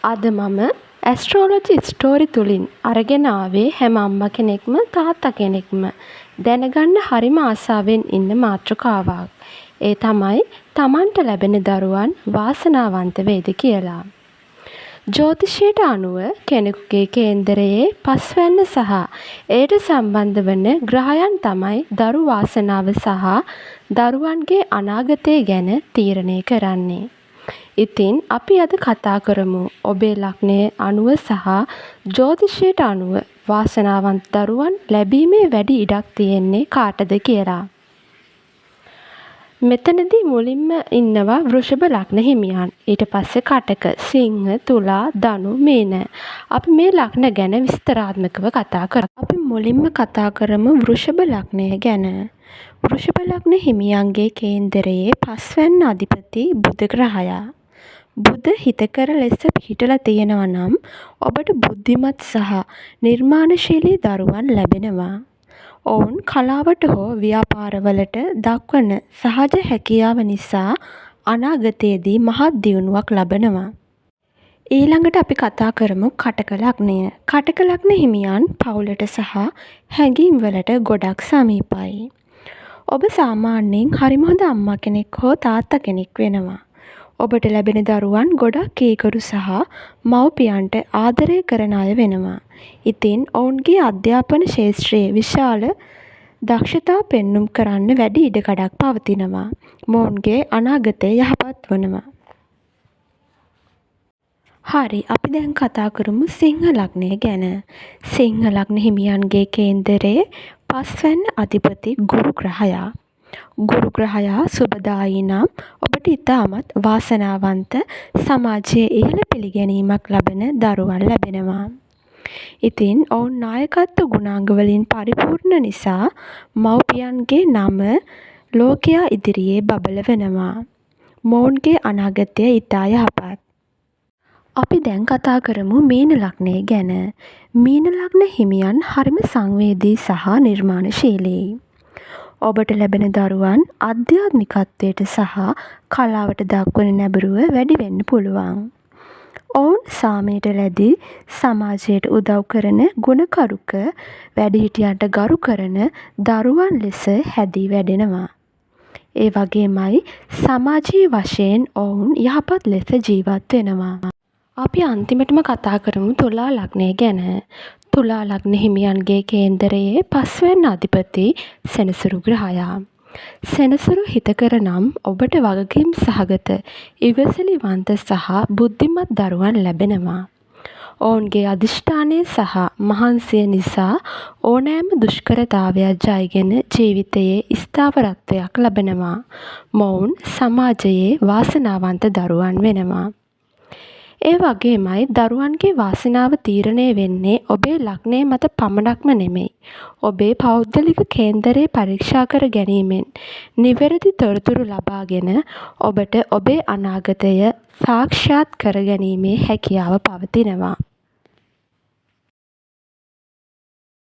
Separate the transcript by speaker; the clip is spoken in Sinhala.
Speaker 1: අද මම ඇස්ට්‍රෝලොජි ස්ටෝරි තුලින් අරගෙන ආවේ හැම අම්මා කෙනෙක්ම තාත්තා කෙනෙක්ම දැනගන්න හරිම ආසාවෙන් ඉන්න මාතෘකාවක්. ඒ තමයි තමන්ට ලැබෙන දරුවන් වාසනාවන්ත වේද කියලා. ජ්‍යොතිෂයට අනුව කෙනෙකුගේ කේන්දරයේ පස්වැන්න සහ ඒට සම්බන්ධ වන ග්‍රහයන් තමයි දරු වාසනාව සහ දරුවන්ගේ අනාගතය ගැන තීරණය කරන්නේ. ඉතින් අපි අද කතා කරමු ඔබේ ලග්නයේ අනුව සහ ජ්‍යොතිෂයට අනුව වාසනාවන්ත දරුවන් ලැබීමේ වැඩි ඉඩක් තියෙන්නේ කාටද කියලා. මෙතනදී මුලින්ම ඉන්නවා වෘෂභ ලග්න හිමියන්. ඊට පස්සේ කටක, සිංහ, තුලා, ධනු, මීන. අපි මේ ලග්න ගැන විස්තරාත්මකව කතා කරමු. අපි මුලින්ම කතා කරමු වෘෂභ ලග්නය ගැන. වෘෂභ ලග්න හිමියන්ගේ කේන්දරයේ පස්වැන්න අධිපති බුධ ග්‍රහයා. බුධ හිතකර ලෙස පිහිටලා තියෙනවා නම් ඔබට බුද්ධිමත් සහ නිර්මාණශීලී දරුවන් ලැබෙනවා. ඔවුන් කලාවට හෝ ව්‍යාපාරවලට දක්වන සහජ හැකියාව නිසා අනාගතයේදී මහත් දියුණුවක් ලබනවා. ඊළඟට අපි කතා කරමු කටක ලග්නය. කටක ලග්න හිමියන් පවුලට සහ හැඟීම්වලට ගොඩක් සමීපයි. ඔබ සාමාන්‍යයෙන් හරිම හොඳ අම්මා කෙනෙක් හෝ තාත්තා කෙනෙක් වෙනවා. ඔබට ලැබෙන දරුවන් ගොඩක් කීකරු සහ මව්පියන්ට ආදරය කරන අය වෙනවා. ඉතින් ඔවුන්ගේ අධ්‍යාපන ක්ෂේත්‍රයේ විශාල දක්ෂතා පෙන්눔 කරන්න වැඩි ඉඩකඩක් පවතිනවා. මොවුන්ගේ අනාගතය යහපත් වනවා. හරි, අපි දැන් කතා කරමු සිංහ ලග්නය ගැන. සිංහ ලග්න හිමියන්ගේ කේන්දරයේ පස්වැන්න අධිපති ගුරු ග්‍රහයා. ගුරු ග්‍රහයා සුබදායී නම් ඔබට ඉතාමත් වාසනාවන්ත සමාජයේ ඉහළ පිළිගැනීමක් ලබන දරුවන් ලැබෙනවා. ඉතින් ඔවුන් නායකත්ව ගුණාංග වලින් පරිපූර්ණ නිසා මව්පියන්ගේ නම ලෝකයා ඉදිරියේ බබලවනවා. මොවුන්ගේ අනාගතය ඉතා යහපත්. අපි දැන් කතා කරමු මීන ලග්නය ගැන. මීන ලග්න හිමියන් හරිම සංවේදී සහ නිර්මාණශීලී. ඔබට ලැබෙන දරුවන් ආධ්‍යාත්මිකත්වයට සහ කලාවට දක්වන නැඹුරුව වැඩි වෙන්න පුළුවන්. ඔවුන් සාමයට ලැබී සමාජයට උදව් කරන ගුණකරුක වැඩිහිටියන්ට ගරු කරන දරුවන් ලෙස හැදී වැඩෙනවා. ඒ වගේමයි සමාජීය වශයෙන් ඔවුන් යහපත් ලෙස ජීවත් වෙනවා. අපි අන්තිමටම කතා කරමු තුලා ලග්නය ගැන. තුලා ලග්න හිමියන්ගේ කේන්දරයේ පස්වැන්න අධිපති සෙනසුරු ග්‍රහයා. සෙනසුරු හිතකර නම් ඔබට වගකීම් සහගත, ඉවසිලිවන්ත සහ බුද්ධිමත් දරුවන් ලැබෙනවා. ඔවුන්ගේ අධිෂ්ඨානය සහ මහන්සිය නිසා ඕනෑම දුෂ්කරතාවයක් ජයගෙන ජීවිතයේ ස්ථාවරත්වයක් ලබනවා. මොවුන් සමාජයේ වාසනාවන්ත දරුවන් වෙනවා. ඒ වගේමයි දරුවන්ගේ වාසනාව තීරණය වෙන්නේ ඔබේ ලග්නය මත පමණක්ම නෙමෙයි. ඔබේ පෞද්ගලික කේන්දරය පරීක්ෂා කර ගැනීමෙන් නිවැරදි තොරතුරු ලබාගෙන ඔබට ඔබේ අනාගතය සාක්ෂාත් කර ගැනීමේ හැකියාව පවතිනවා.